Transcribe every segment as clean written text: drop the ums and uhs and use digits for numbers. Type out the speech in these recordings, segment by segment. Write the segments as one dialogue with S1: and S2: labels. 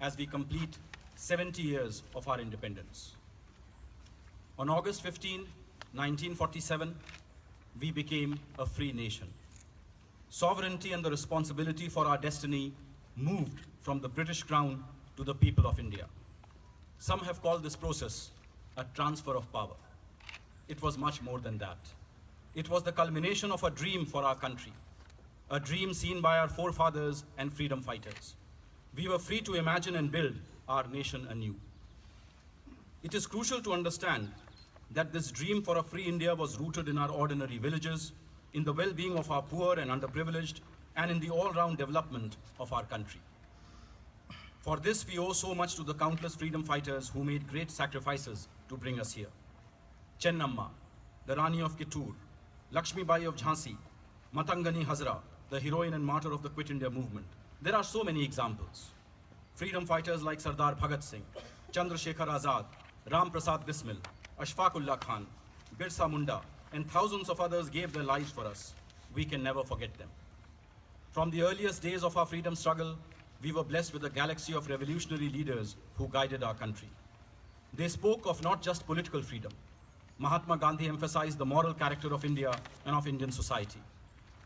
S1: as we complete 70 years of our independence. On August 15, 1947, we became a free nation. Sovereignty and the responsibility for our destiny moved from the British Crown to the people of India. Some have called this process a transfer of power. It was much more than that. It was the culmination of a dream for our country, a dream seen by our forefathers and freedom fighters. We were free to imagine and build our nation anew. It is crucial to understand that this dream for a free India was rooted in our ordinary villages, in the well-being of our poor and underprivileged, and in the all-round development of our country. For this, we owe so much to the countless freedom fighters who made great sacrifices to bring us here. Chennamma, the Rani of Kittur, Lakshmi Bai of Jhansi, Matangani Hazra, the heroine and martyr of the Quit India movement. There are so many examples. Freedom fighters like Sardar Bhagat Singh, Chandrasekhar Azad, Ram Prasad Bismil, Ashfaqullah Khan, Birsa Munda, and thousands of others gave their lives for us. We can never forget them. From the earliest days of our freedom struggle, we were blessed with a galaxy of revolutionary leaders who guided our country. They spoke of not just political freedom. Mahatma Gandhi emphasized the moral character of India and of Indian society.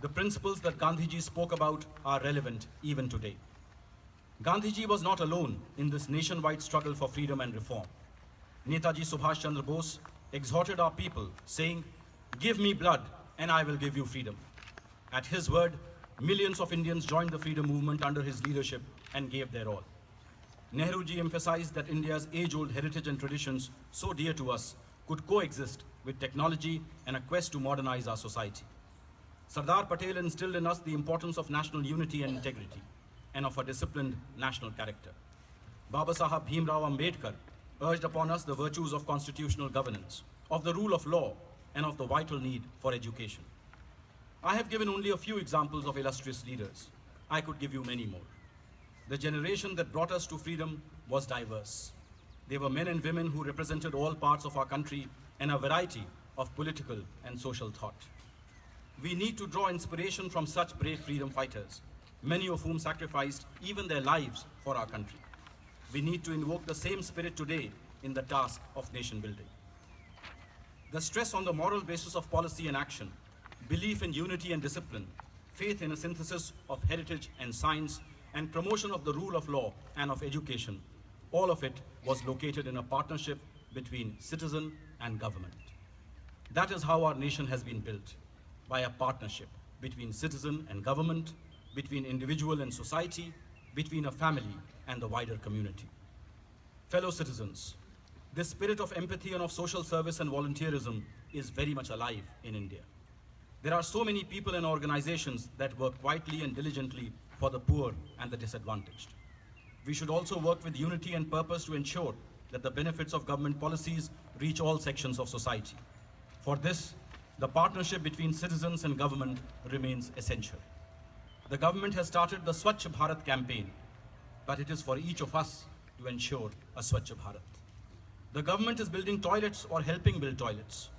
S1: The principles that Gandhiji spoke about are relevant even today. Gandhiji was not alone in this nationwide struggle for freedom and reform. Netaji Subhash Chandra Bose exhorted our people, saying, "Give me blood and I will give you freedom." At his word, millions of Indians joined the freedom movement under his leadership and gave their all. Nehruji emphasized that India's age-old heritage and traditions, so dear to us, could coexist with technology and a quest to modernize our society. Sardar Patel instilled in us the importance of national unity and integrity, and of a disciplined national character. Baba Sahab Bhimrao Ambedkar urged upon us the virtues of constitutional governance, of the rule of law, and of the vital need for education. I have given only a few examples of illustrious leaders. I could give you many more. The generation that brought us to freedom was diverse. They were men and women who represented all parts of our country and a variety of political and social thought. We need to draw inspiration from such brave freedom fighters, many of whom sacrificed even their lives for our country. We need to invoke the same spirit today in the task of nation building. The stress on the moral basis of policy and action, belief in unity and discipline, faith in a synthesis of heritage and science, and promotion of the rule of law and of education, all of it was located in a partnership between citizen and government. That is how our nation has been built, by a partnership between citizen and government, between individual and society, between a family and the wider community. Fellow citizens, this spirit of empathy and of social service and volunteerism is very much alive in India. There are so many people and organizations that work quietly and diligently for the poor and the disadvantaged. We should also work with unity and purpose to ensure that the benefits of government policies reach all sections of society. For this, the partnership between citizens and government remains essential. The government has started the Swachh Bharat campaign, but it is for each of us to ensure a Swachh Bharat. The government is building toilets or helping build toilets,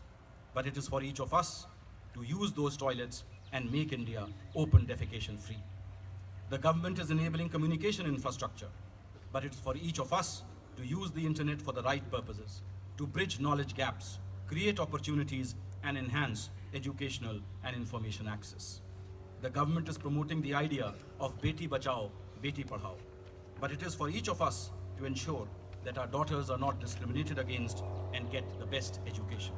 S1: but it is for each of us to use those toilets and make India open defecation free. The government is enabling communication infrastructure, but it is for each of us to use the internet for the right purposes, to bridge knowledge gaps, create opportunities, and enhance educational and information access. The government is promoting the idea of Beti Bachao, Beti Padhao, but it is for each of us to ensure that our daughters are not discriminated against and get the best education.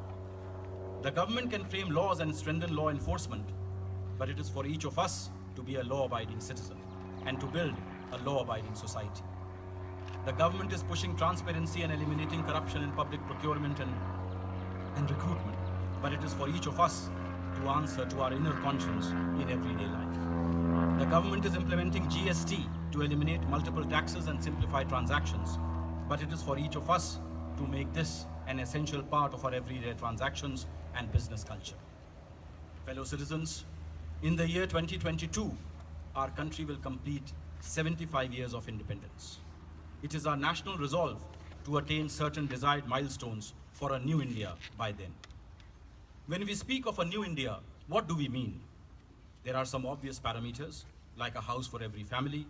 S1: The government can frame laws and strengthen law enforcement, but it is for each of us to be a law-abiding citizen and to build a law-abiding society. The government is pushing transparency and eliminating corruption in public procurement and recruitment, but it is for each of us to answer to our inner conscience in everyday life. The government is implementing GST to eliminate multiple taxes and simplify transactions, but it is for each of us to make this an essential part of our everyday transactions and business culture. Fellow citizens, in the year 2022, our country will complete 75 years of independence. It is our national resolve to attain certain desired milestones for a new India by then. When we speak of a new India, what do we mean? There are some obvious parameters, like a house for every family,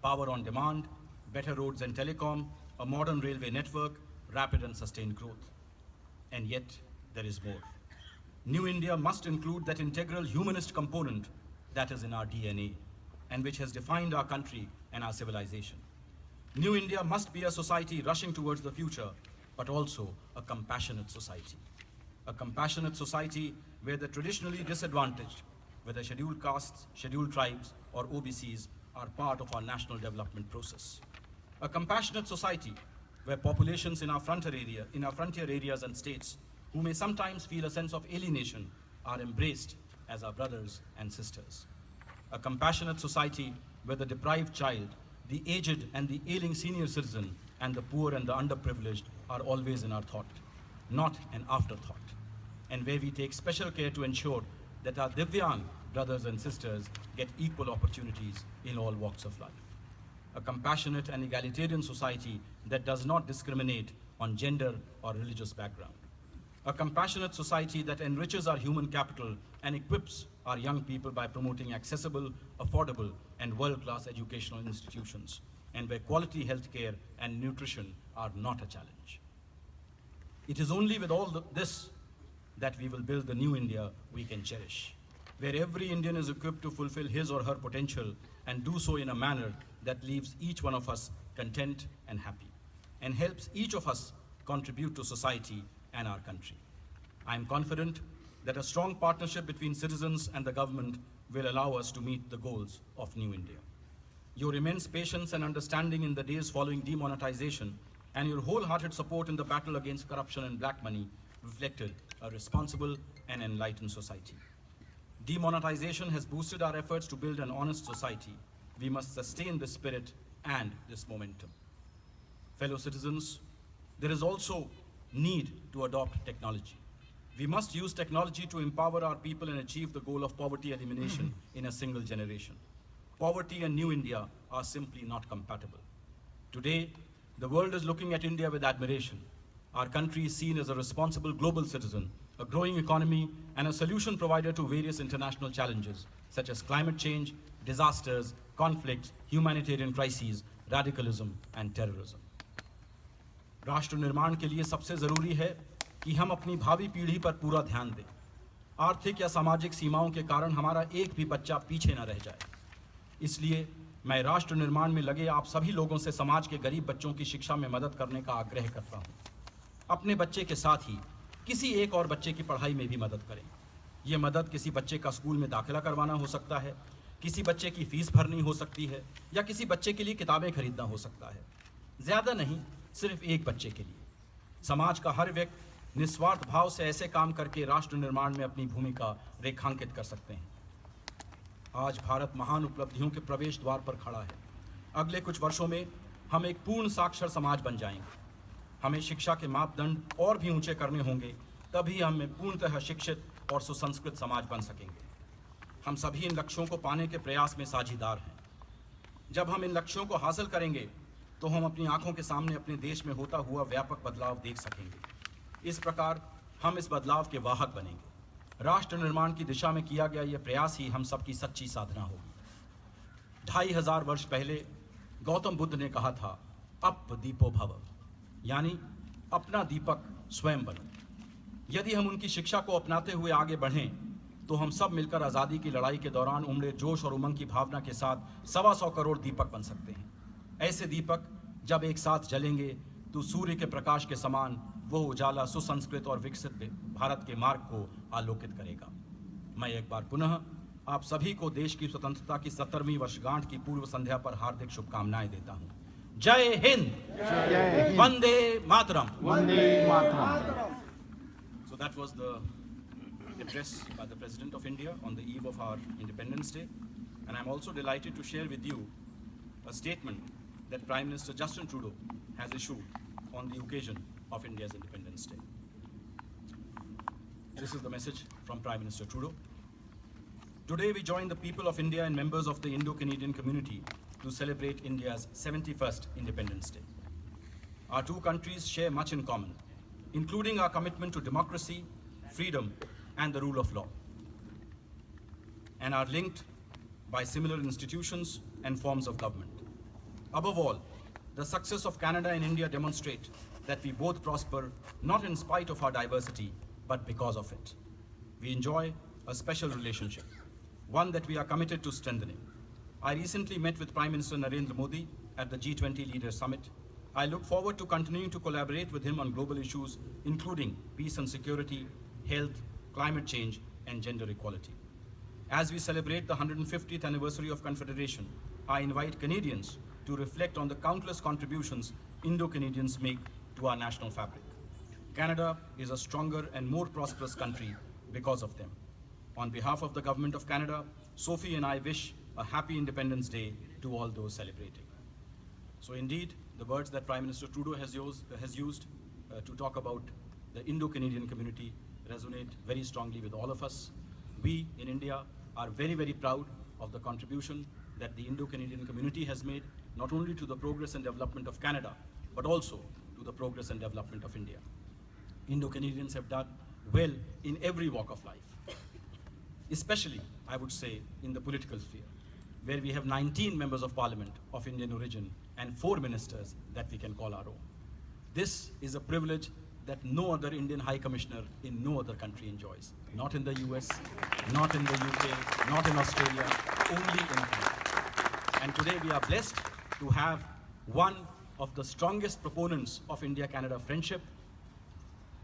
S1: power on demand, better roads and telecom, a modern railway network, rapid and sustained growth. And yet, there is more. New India must include that integral humanist component that is in our DNA and which has defined our country and our civilization. New India must be a society rushing towards the future, but also a compassionate society. A compassionate society where the traditionally disadvantaged, whether scheduled castes, scheduled tribes, or OBCs, are part of our national development process. A compassionate society where populations in our frontier areas and states who may sometimes feel a sense of alienation are embraced as our brothers and sisters. A compassionate society where the deprived child, the aged and the ailing senior citizen, and the poor and the underprivileged are always in our thought, not an afterthought, and where we take special care to ensure that our Divyang brothers and sisters get equal opportunities in all walks of life. A compassionate and egalitarian society that does not discriminate on gender or religious background. A compassionate society that enriches our human capital and equips our young people by promoting accessible, affordable, and world-class educational institutions, and where quality healthcare and nutrition are not a challenge. It is only with all this that we will build the new India we can cherish, where every Indian is equipped to fulfill his or her potential and do so in a manner that leaves each one of us content and happy, and helps each of us contribute to society and our country. I am confident that a strong partnership between citizens and the government will allow us to meet the goals of New India. Your immense patience and understanding in the days following demonetization and your wholehearted support in the battle against corruption and black money reflected a responsible and enlightened society. Demonetization has boosted our efforts to build an honest society. We must sustain this spirit and this momentum. Fellow citizens, there is also need to adopt technology. We must use technology to empower our people and achieve the goal of poverty elimination in a single generation. Poverty and New India are simply not compatible. Today, the world is looking at India with admiration. Our country is seen as a responsible global citizen, a growing economy, and a solution provider to various international challenges, such as climate change, disasters, conflicts, humanitarian crises, radicalism, and terrorism. राष्ट्र निर्माण के लिए सबसे जरूरी है कि हम अपनी भावी पीढ़ी पर पूरा ध्यान दें। आर्थिक या सामाजिक सीमाओं के कारण हमारा एक भी बच्चा पीछे न रह जाए। इसलिए मैं राष्ट्र निर्माण में लगे आप सभी लोगों से समाज के गरीब बच्चों की शिक्षा में मदद करने का आग्रह करता हूँ। अपने बच्चे के साथ ही किसी एक और बच्चे की पढ़ाई में भी मदद करें। ये मदद किसी बच्चे का स्कूल में दाखिला करवाना हो सकता है, किसी बच्चे की फीस भरनी हो सकती है, या किसी बच्चे के लिए किताबें खरीदना हो सकता है। ज़्यादा नहीं, सिर्फ एक बच्चे के लिए। समाज का हर व्यक्ति निस्वार्थ भाव से ऐसे काम करके राष्ट्र निर्माण में अपनी भूमिका रेखांकित कर सकते हैं। आज भारत महान उपलब्धियों के प्रवेश द्वार पर खड़ा है। अगले कुछ वर्षों में हम एक पूर्ण साक्षर समाज बन जाएंगे। हमें शिक्षा के मापदंड और भी ऊंचे करने होंगे, तभी हम पूर्णतः शिक्षित और सुसंस्कृत समाज बन सकेंगे। हम सभी इन लक्ष्यों को पाने के प्रयास में साझीदार हैं। जब हम इन लक्ष्यों को हासिल करेंगे तो हम अपनी आंखों के सामने अपने देश में होता हुआ व्यापक बदलाव देख सकेंगे। इस प्रकार हम इस बदलाव के वाहक बनेंगे। राष्ट्र निर्माण की दिशा में किया गया यह प्रयास ही हम सबकी सच्ची साधना होगी। 2500 वर्ष पहले गौतम बुद्ध ने कहा था, अप दीपो भव, यानी अपना दीपक स्वयं बनो। यदि हम उनकी शिक्षा को अपनाते हुए आगे बढ़ें तो हम सब मिलकर आज़ादी की लड़ाई के दौरान उमड़े जोश और उमंग की भावना के साथ 125 करोड़ दीपक बन सकते हैं। ऐसे दीपक जब एक साथ जलेंगे तो सूर्य के प्रकाश के समान वो उजाला सुसंस्कृत और विकसित भारत के मार्ग को आलोकित करेगा। मैं एक बार पुनः आप सभी को देश की स्वतंत्रता की 70वीं वर्षगांठ की पूर्व संध्या पर हार्दिक शुभकामनाएं देता हूं। जय Hind, Vande Mataram. So that was the address by the President of India on the eve of our Independence Day, and I'm also delighted to share with you a statement that Prime Minister Justin Trudeau has issued on the occasion of India's Independence Day. This is the message from Prime Minister Trudeau. Today we join the people of India and members of the Indo-Canadian community to celebrate India's 71st Independence Day. Our two countries share much in common, including our commitment to democracy, freedom, and the rule of law, and are linked by similar institutions and forms of government. Above all, the success of Canada and India demonstrate that we both prosper not in spite of our diversity, but because of it. We enjoy a special relationship, one that we are committed to strengthening. I recently met with Prime Minister Narendra Modi at the G20 Leaders Summit. I look forward to continuing to collaborate with him on global issues, including peace and security, health, climate change, and gender equality. As we celebrate the 150th anniversary of Confederation, I invite Canadians to reflect on the countless contributions Indo-Canadians make to our national fabric. Canada is a stronger and more prosperous country because of them. On behalf of the Government of Canada, Sophie and I wish a happy Independence Day to all those celebrating. So indeed, the words that Prime Minister Trudeau has used to talk about the Indo-Canadian community resonate very strongly with all of us. We in India are very, very proud of the contribution that the Indo-Canadian community has made, not only to the progress and development of Canada, but also to the progress and development of India. Indo-Canadians have done well in every walk of life, especially, I would say, in the political sphere, where we have 19 members of parliament of Indian origin and 4 ministers that we can call our own. This is a privilege that no other Indian High Commissioner in no other country enjoys. Not in the US, not in the UK, not in Australia, only in Canada. And today we are blessed to have one of the strongest proponents of India-Canada friendship,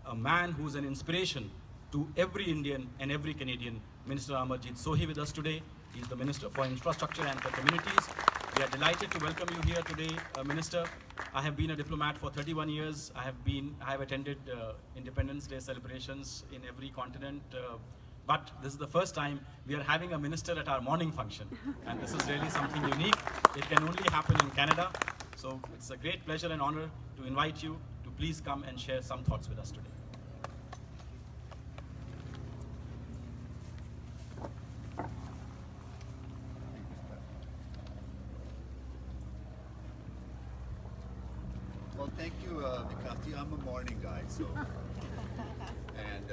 S1: a man who's an inspiration to every Indian and every Canadian, Minister Amarjit Sohi with us today. He's the Minister for Infrastructure and the Communities. We are delighted to welcome you here today, Minister. I have been a diplomat for 31 years. I have attended Independence Day celebrations in every continent, but this is the first time we are having a minister at our morning function, and this is really something unique. It can only happen in Canada, so it's a great pleasure and honor to invite you to please come and share some thoughts with us today.
S2: Well, thank you, Vikas. I'm a morning guy, so and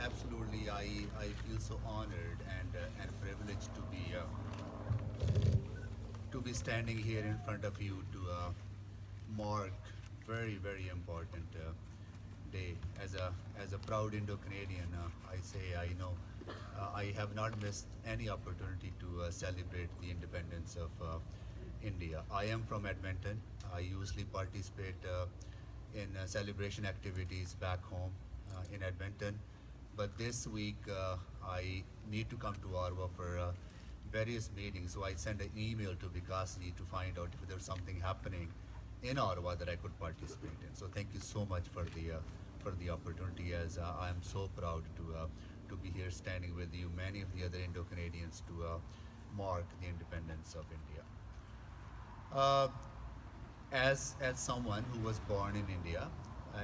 S2: absolutely, I feel so honored and privileged to be standing here in front of you to mark very important day. As a proud Indo-Canadian, I say I have not missed any opportunity to celebrate the independence of India. I am from Edmonton. I usually participate in celebration activities back home in Edmonton, but this week I need to come to Ottawa for various meetings, so I sent an email to Vikas to find out if there's something happening in Ottawa that I could participate in. So thank you so much for the opportunity, as I am so proud to be here standing with you, many of the other Indo-Canadians, to mark the independence of India. As someone who was born in India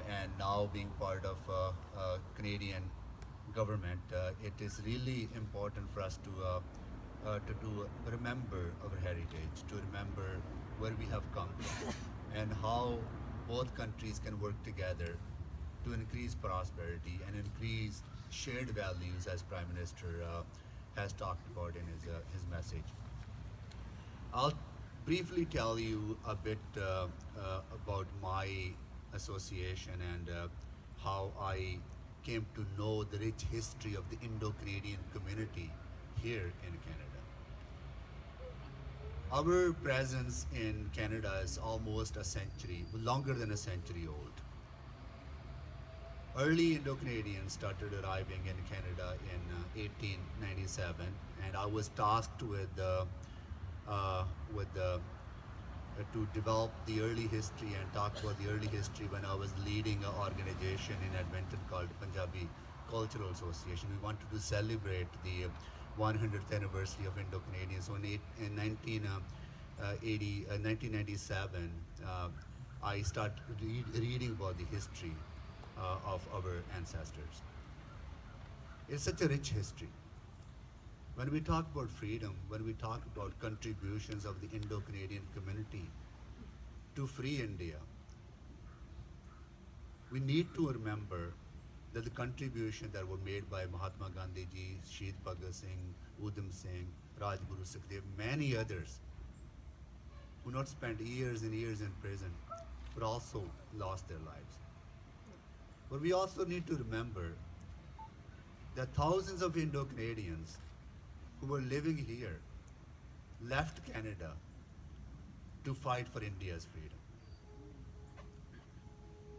S2: and now being part of Canadian government, it is really important for us to remember our heritage, to remember where we have come from, and how both countries can work together to increase prosperity and increase shared values, as Prime Minister has talked about in his message. I'll briefly tell you a bit about my association and how I came to know the rich history of the Indo-Canadian community here in Canada. Our presence in Canada is almost a century, longer than a century old. Early Indo-Canadians started arriving in Canada in 1897, and I was tasked to develop the early history and talk about the early history when I was leading an organization in Edmonton called Punjabi Cultural Association. We wanted to celebrate the 100th anniversary of Indo-Canadians. So in 1997, I started reading about the history of our ancestors. It's such a rich history. When we talk about freedom, when we talk about contributions of the Indo-Canadian community to free India, we need to remember that the contributions that were made by Mahatma Gandhi ji, Shahid Bhagat Singh, Udham Singh, Rajguru Sukhdev, many others, who not spent years and years in prison, but also lost their lives. But we also need to remember that thousands of Indo-Canadians who were living here left Canada to fight for India's freedom.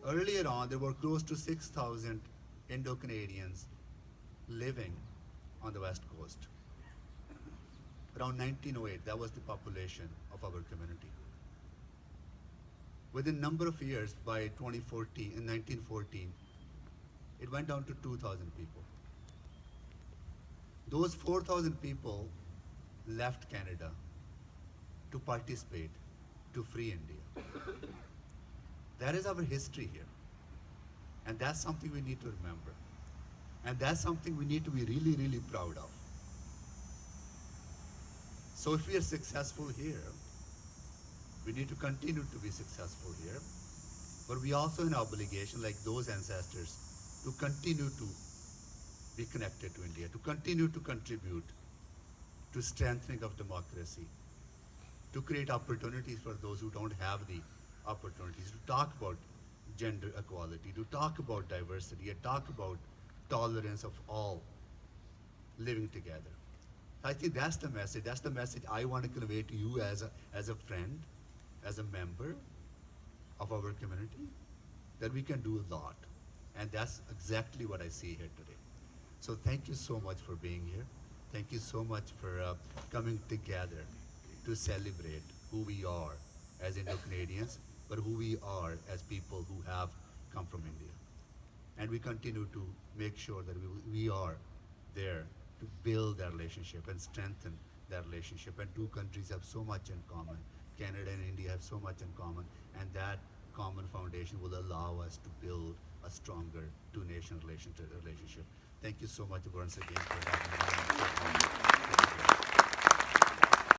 S2: Earlier on, there were close to 6,000 Indo-Canadians living on the West Coast. Around 1908, that was the population of our community. Within a number of years, by 2014, in 1914, it went down to 2,000 people. Those 4,000 people left Canada to participate, to free India. That is our history here. And that's something we need to remember. And that's something we need to be really, really proud of. So if we are successful here, we need to continue to be successful here. But we also have an obligation, like those ancestors, to continue to be connected to India, to continue to contribute to strengthening of democracy, to create opportunities for those who don't have the opportunities, to talk about gender equality, to talk about diversity, and talk about tolerance of all living together. I think that's the message. That's the message I want to convey to you as a friend, as a member of our community, that we can do a lot. And that's exactly what I see here today. So thank you so much for being here. Thank you so much for coming together to celebrate who we are as Indo-Canadians, but who we are as people who have come from India. And we continue to make sure that we are there to build that relationship and strengthen that relationship. And two countries have so much in common. Canada and India have so much in common, and that common foundation will allow us to build a stronger two-nation relationship. Thank you so much once again for having me.